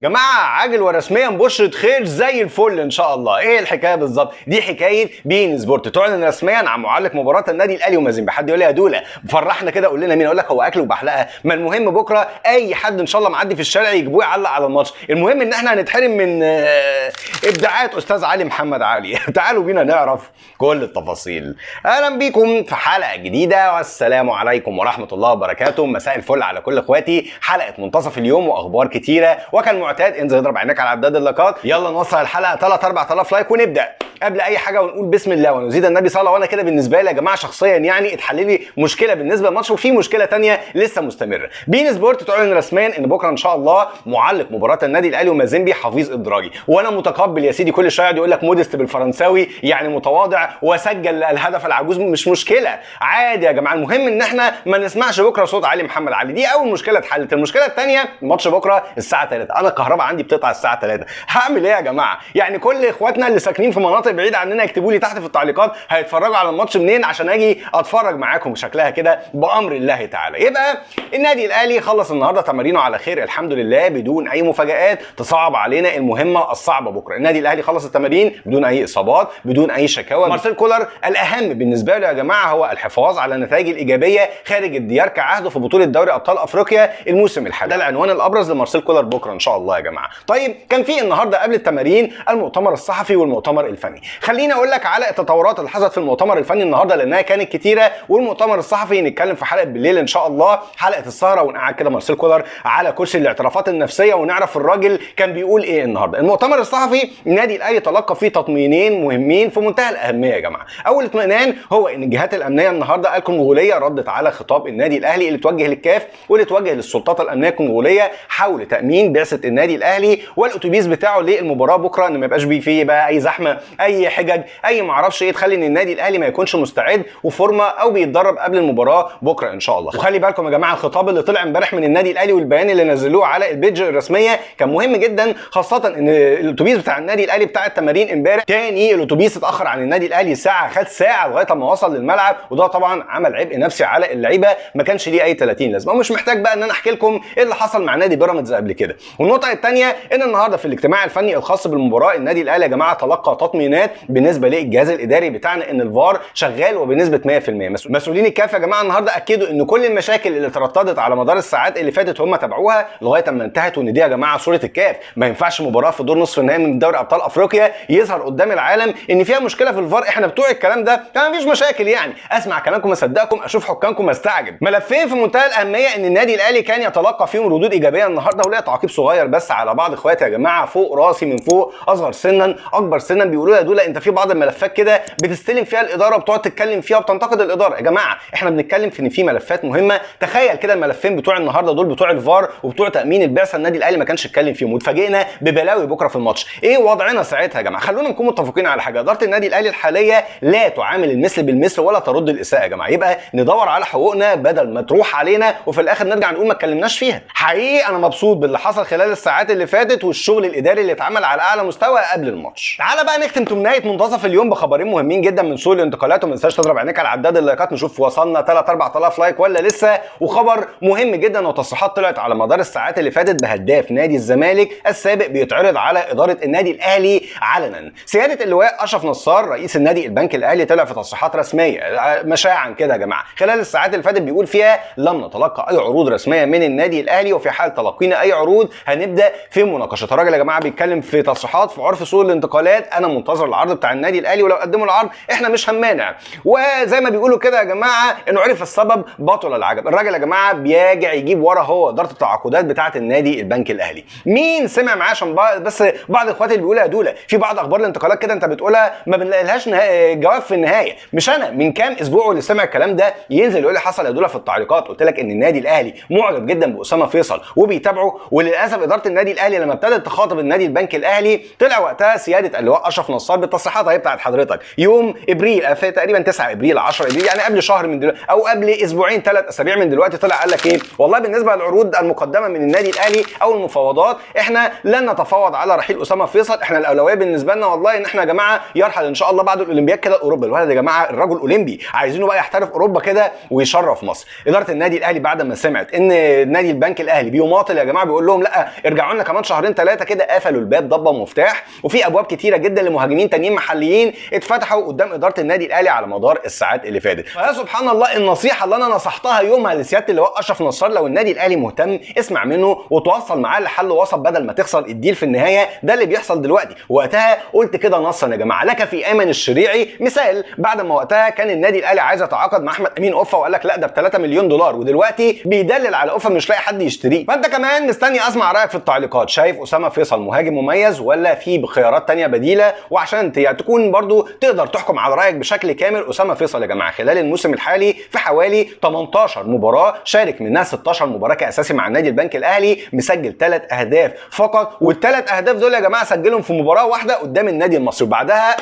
جماعة عاجل ورسميا بشرة خير زي الفل ان شاء الله. ايه الحكاية بالظبط؟ دي حكاية بين سبورت تعلن رسميا عن معلق مباراة النادي الاهلي ومازيمبي. حد يقول لي يا دوله فرحنا كده، قول لنا مين؟ اقول لك هو اكل وبحلقة. ما المهم بكرة اي حد ان شاء الله معدي في الشارع يجيبوه يعلق على الماتش. المهم ان احنا هنتحرم من ابداعات استاذ علي محمد علي. تعالوا بينا نعرف كل التفاصيل. اهلا بيكم في حلقة جديدة والسلام عليكم ورحمة الله وبركاته. مساء الفل على كل اخواتي. حلقة منتصف اليوم واخبار كتيرة وكان معتاد انزل اضرب عينك على عداد اللايكات. يلا نوصل الحلقه 3-4000 لايك ونبدا. قبل اي حاجه ونقول بسم الله ونزيد النبي صلى الله عليه وسلم. وانا كده بالنسبه لي يا جماعه شخصيا يعني اتحل لي مشكله بالنسبه للماتش، وفي مشكله ثانيه لسه مستمره. بين سبورت تعلن رسميا ان بكره ان شاء الله معلق مباراه النادي الاهلي ومازيمبي حفيظ ادراجي. وانا متقبل يا سيدي كل شويه يقول لك مودست بالفرنساوي يعني متواضع وسجل الهدف العجوز، مش مشكله عادي يا جماعه. المهم ان احنا ما نسمعش بكره صوت علي محمد علي. دي اول مشكله اتحلت. المشكله الثانيه الماتش بكره الساعه 3. انا الكهرباء عندي بتقطع الساعه 3. هعمل ايه يا جماعه؟ يعني كل اخواتنا اللي ساكنين في مناطق بعيده عننا يكتبوا لي تحت في التعليقات هيتفرجوا على الماتش منين عشان اجي اتفرج معاكم. شكلها كده بامر الله تعالى. يبقى النادي الاهلي خلص النهارده تمارينه على خير الحمد لله بدون اي مفاجآت تصعب علينا المهمه الصعبه بكره. النادي الاهلي خلص التمارين بدون اي اصابات بدون اي شكاوى. مارسيل كولر الاهم بالنسبه له يا جماعه هو الحفاظ على النتائج الايجابيه خارج الديار كعهده في بطوله دوري ابطال افريقيا الموسم الحالي. ده العنوان الابرز لمارسيل كولر بكره ان شاء الله يا جماعه. طيب كان في النهارده قبل التمارين المؤتمر الصحفي والمؤتمر الفني. خليني اقول لك على التطورات اللي حصلت في المؤتمر الفني النهارده لانها كانت كتيره، والمؤتمر الصحفي نتكلم في حلقه بالليل ان شاء الله، حلقه السهره، ونقعد كده مارسيل كولر على كرسي الاعترافات النفسيه ونعرف الراجل كان بيقول ايه النهارده. المؤتمر الصحفي النادي الاهلي تلقى فيه تطمينين مهمين في منتهى الاهميه يا جماعه. اول اطمئنان هو ان الجهات الامنيه النهارده الكونغوليه ردت على خطاب النادي الاهلي اللي توجه للكاف واللي توجه للسلطات الامنيه الكونغوليه حول تامين بعثه النادي الاهلي والاتوبيس بتاعه للمباراه بكره، ان ما يبقاش فيه بقى اي زحمه اي حجج اي ما اعرفش ايه تخلي ان النادي الاهلي ما يكونش مستعد وفورمه او بيتدرب قبل المباراه بكره ان شاء الله. وخلي بالكم يا جماعه الخطاب اللي طلع امبارح من النادي الاهلي والبيان اللي نزلوه على البيدج الرسميه كان مهم جدا، خاصه ان الاتوبيس بتاع النادي الاهلي بتاع التمارين امبارح تاني الاتوبيس اتاخر عن النادي الاهلي ساعه، خد ساعه لغايه ما وصل للملعب، وده طبعا عمل عبء نفسي على اللعيبه ما كانش ليه اي 30 لازمه. ومش محتاج بقى ان انا احكي لكم ايه اللي حصل مع نادي بيراميدز قبل كده. والنقطه الثانيه ان النهارده في الاجتماع الفني الخاص بالمباراه النادي الاهلي يا جماعه تلقى تطمينات بالنسبه للجهاز الاداري بتاعنا ان الفار شغال وبنسبه 100%. مسؤولين الكاف يا جماعه النهارده اكدوا ان كل المشاكل اللي ترددت على مدار الساعات اللي فاتت هم تابعوها لغايه ما انتهت، وان دي يا جماعه صوره الكاف. ما ينفعش مباراه في دور نصف النهائي من دوري ابطال افريقيا يظهر قدام العالم ان فيها مشكله في الفار. احنا بتوع الكلام ده ما فيش مشاكل يعني. اسمع كلامكم اصدقكم، اشوف حكامكم استعجب. ملفين في منتهى الاهميه ان النادي الاهلي كان يتلقى فيهم ردود ايجابيه النهارده، ولا تعقيب صغير بس على بعض اخواتي يا جماعه فوق راسي من فوق اصغر سنا اكبر سنا بيقولوا لي يا دوله انت في بعض الملفات كده بتستلم فيها الاداره وبتقعد تتكلم فيها وبتنتقد الاداره. يا جماعه احنا بنتكلم في ان في ملفات مهمه. تخيل كده الملفين بتوع النهارده دول بتوع الفار وبتوع تامين البعثه النادي الاهلي ما كانش اتكلم فيهم واتفاجئنا ببلاوي بكره في الماتش. ايه وضعنا ساعتها يا جماعه؟ خلونا نكون متفقين على حاجه، اداره النادي الاهلي الحاليه لا تعامل المثل بالمثل ولا ترد الاساءه يا جماعه. يبقى ندور على حقوقنا بدل ما تروح علينا وفي الاخر نرجع نقول ما اتكلمناش فيها. حقيقي انا مبسوط باللي حصل خلال الساعات اللي فاتت والشغل الاداري اللي اتعمل على اعلى مستوى قبل الماتش. تعالى بقى نختم تمنيه منتصف اليوم بخبرين مهمين جدا من سوق الانتقالات، وما تنساش تضرب عينيك على عداد اللايكات نشوف وصلنا 3-4000 لايك ولا لسه. وخبر مهم جدا وتصريحات طلعت على مدار الساعات اللي فاتت بهداف نادي الزمالك السابق بيتعرض على اداره النادي الاهلي علنا. سياده اللواء اشرف نصار رئيس النادي البنك الاهلي طلع في تصريحات رسميه مشاعا كده يا جماعه خلال الساعات اللي فاتت بيقول فيها لم نتلقى اي عروض رسميه من النادي الاهلي، وفي حال تلقينا اي عروض هنبدا في مناقشه. الراجل يا جماعه بيتكلم في تصريحات في عرف سوق الانتقالات انا منتظر العرض بتاع النادي الاهلي ولو قدموا العرض احنا مش هنمانع. وزي ما بيقولوا كده يا جماعه انه عرف السبب بطل العجب. الراجل يا جماعه بيراجع يجيب ورا هو اداره التعاقدات بتاعه النادي البنك الاهلي. مين سمع معاه؟ عشان بس بعض اخواتي اللي بيقولوا يا دوله في بعض اخبار الانتقالات كده انت بتقولها ما بنلاقيلهاش جواب في النهايه. مش انا من كام اسبوع واللي سمع الكلام ده ينزل يقول لي حصل يا دوله في التعليقات. قلت لك ان النادي الاهلي معجب جدا باسامه فيصل وبيتابعه، وللاسف اداره النادي الاهلي لما ابتدت تخاطب النادي البنك الاهلي طلع وقتها سياده اللواء اشرف نصار الاخبار بالتصريحات اهي بتاعت حضرتك يوم ابريل في تقريبا 9 ابريل 10 ابريل، يعني قبل شهر من دلوقتي او قبل اسبوعين 3 اسابيع من دلوقتي، طلع قال لك ايه؟ والله بالنسبه للعروض المقدمه من النادي الاهلي او المفاوضات احنا لن نتفاوض على رحيل اسامه فيصل، احنا الاولويه بالنسبه لنا والله ان احنا يا جماعه يرحل ان شاء الله بعد الاولمبياد كده اوروبا. الولد يا جماعه الرجل اولمبي، عايزينه بقى يحترف اوروبا كده ويشرف مصر. اداره النادي الاهلي بعد ما سمعت ان نادي البنك الاهلي بيماطل يا جماعه بيقول لهم لا ارجعوا لنا كمان شهرين ثلاثه كده، قفلوا الباب ضبه مفتاح، وفي ابواب كتيره جدا لمهاجمين تانيين محليين اتفتحوا قدام اداره النادي الاهلي على مدار الساعات اللي فاتت. فيا سبحان الله النصيحه اللي انا نصحتها يومها لسياده اللواء اشرف نصار، لو النادي الاهلي مهتم اسمع منه وتوصل معاه لحل وسط بدل ما تخسر الديل في النهايه. ده اللي بيحصل دلوقتي. وقتها قلت كده نصا يا جماعه لك في ايمن الشريعي مثال، بعد ما وقتها كان النادي الاهلي عايز يتعاقد مع احمد امين اوفا وقال لك لا ده ب 3 مليون دولار، ودلوقتي بيدلل على اوفا مش لاقي حد يشتريه. فانت كمان مستني اسمع رايك في التعليقات، شايف اسامه فيصل مهاجم مميز ولا في خيارات تانية بديله؟ وعشان تكون برضو تقدر تحكم على رايك بشكل كامل، اسامه فيصل يا جماعه خلال الموسم الحالي في حوالي 18 مباراه شارك منها 16 مباراه كاساسي مع النادي البنك الاهلي، مسجل 3 اهداف فقط، والثلاث اهداف دول يا جماعه سجلهم في مباراه واحده قدام النادي المصري، وبعدها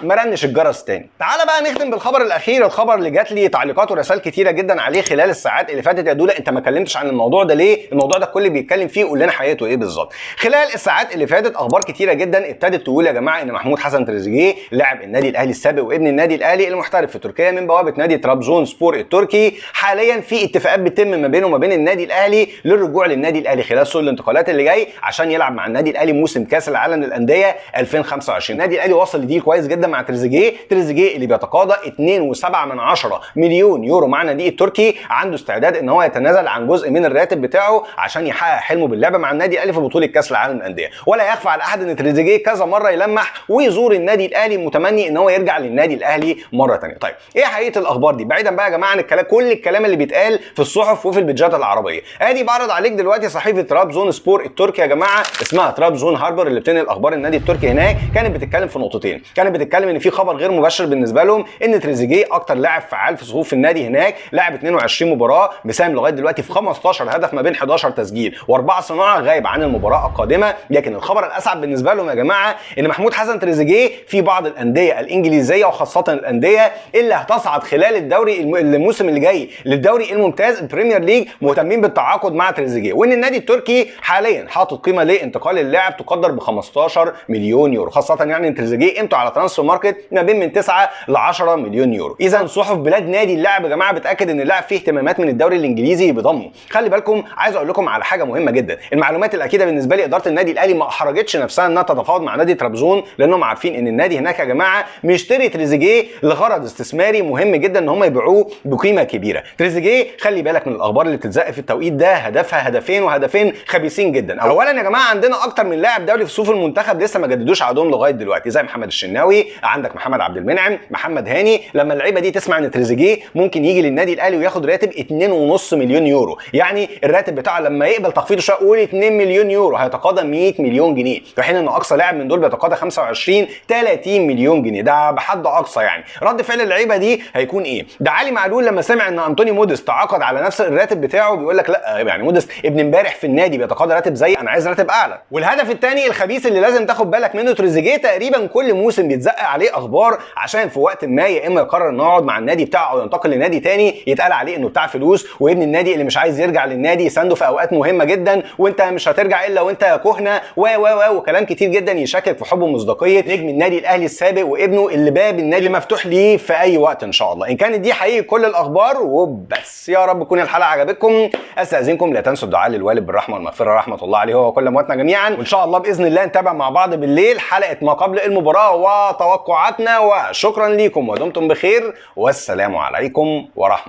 مرنش الجرس تاني. تعال بقى نختم بالخبر الاخير، الخبر اللي جات لي تعليقات ورسائل كتيره جدا عليه خلال الساعات اللي فاتت. يا دوله انت ما اتكلمتش عن الموضوع ده ليه؟ الموضوع ده الكل بيتكلم فيه، قول لنا حقيقته ايه بالظبط. خلال الساعات اللي فاتت اخبار كتيره جدا ابتدت تقول يا جماعه ان محمود حسن تريزيجيه لاعب النادي الاهلي السابق وابن النادي الاهلي المحترف في تركيا من بوابه نادي ترابزون سبور التركي، حاليا في اتفاقات بتتم ما بينه وما بين النادي الاهلي للرجوع للنادي الاهلي خلال سوق الانتقالات اللي جاي عشان يلعب مع النادي الاهلي موسم كاس العالم للانديه 2025. النادي الاهلي وصل لديل كويس جدا مع تريزيجيه اللي بيتقاضى 2.7 مليون يورو مع النادي التركي، عنده استعداد ان هو يتنازل عن جزء من الراتب بتاعه عشان يحقق حلمه باللعب مع النادي الاهلي في بطوله كاس العالم للانديه. ولا يخفى على احد ان تريزيجيه كذا مره يلمح ويزور النادي الاهلي متمني ان هو يرجع للنادي الاهلي مره ثانيه. طيب ايه حقيقه الاخبار دي بعيدا بقى يا جماعه عن الكلام كل الكلام اللي بيتقال في الصحف وفي البيدجات العربيه؟ ادي بعرض عليك دلوقتي صحيفه ترابزون سبور التركي يا جماعه، اسمها ترابزون هاربر اللي بتنقل اخبار النادي التركي هناك، كانت بتتكلم في نقطتين. كانت بتتكلم ان في خبر غير مباشر بالنسبه لهم ان تريزيجيه اكتر لاعب فعال في صفوف النادي هناك، لاعب 22 مباراه مساهم لغايه دلوقتي في 15 هدف ما بين 11 تسجيل و4 صناعه، غايب عن المباراه القادمه. لكن الخبر الاسعد بالنسبه لهم يا جماعه ان محمود حسن تريزيجيه في بعض الانديه الانجليزيه وخاصه الانديه اللي هتصعد خلال الدوري الموسم اللي جاي للدوري الممتاز البريمير ليج مهتمين بالتعاقد مع تريزيجيه، وان النادي التركي حاليا حاطط قيمه لانتقال اللاعب تقدر ب 15 مليون يورو، خاصه يعني ان تريزيجيه قيمته على ترانسفير ماركت ما بين من 9 ل 10 مليون يورو. اذا صحف بلاد نادي اللاعب يا جماعه بتاكد ان اللاعب فيه اهتمامات من الدوري الانجليزي بضمه. خلي بالكم عايز اقول لكم على حاجه مهمه جدا، المعلومات الاكيده بالنسبه لي اداره النادي الاهلي ما احرجتش نفسها انها تتفاوض مع نادي ترابزون، لانهم عارفين ان النادي هناك يا جماعه مشتري تريزيجيه لغرض استثماري مهم جدا ان هم يبيعوه بقيمه كبيره. تريزيجيه خلي بالك من الاخبار اللي بتتزق في التوقيت ده، هدفها هدفين وهدفين خبيثين جدا. اولا يا جماعه عندنا اكتر من لاعب دولي في صفوف المنتخب لسه ما جددوش عقدهم لغايه دلوقتي، زي محمد الشناوي، عندك محمد عبد المنعم، محمد هاني. لما اللعيبه دي تسمع ان تريزيجيه ممكن يجي للنادي الاهلي وياخد راتب 2.5 مليون يورو، يعني الراتب بتاعه لما يقبل تخفيضه شويه قول 2 مليون يورو هيتقاضى 100 مليون جنيه، في حين ان اقصى لاعب من دول بيتقاضى 25 30 مليون جنيه، ده بحد اقصى. يعني رد فعل اللعيبه دي هيكون ايه؟ ده علي معلول لما سمع ان انطوني موديست تعاقد على نفس الراتب بتاعه بيقول لك لا يعني موديست ابن امبارح في النادي بيتقاضى راتب زي انا عايز راتب اعلى. والهدف الثاني الخبيث اللي لازم تاخد بالك منه، تريزيجيه تقريبا كل موسم بيتزق عليه اخبار عشان في وقت ما يا اما يقرر انه يقعد مع النادي بتاعه او ينتقل لنادي تاني يتقال عليه انه بتاع فلوس وابن النادي اللي مش عايز يرجع للنادي يسانده في اوقات مهمه جدا، وانت مش هترجع الا وانت كهنه وكلام كتير جدا يشكك في حب ومصداقيه نجم النادي الاهلي السابق وابنه اللي باب النادي مفتوح ليه في اي وقت ان شاء الله. ان كانت دي حقيقي كل الاخبار وبس، يا رب تكون الحلقه عجبتكم. استاذنكم لا تنسوا الدعاء للوالد بالرحمه والمغفره رحمه الله عليه هو وكل امواتنا جميعا، وان شاء الله باذن الله نتابع مع بعض بالليل حلقه ما قبل المباراه وتوقعاتنا. وشكرا ليكم ودمتم بخير والسلام عليكم ورحمه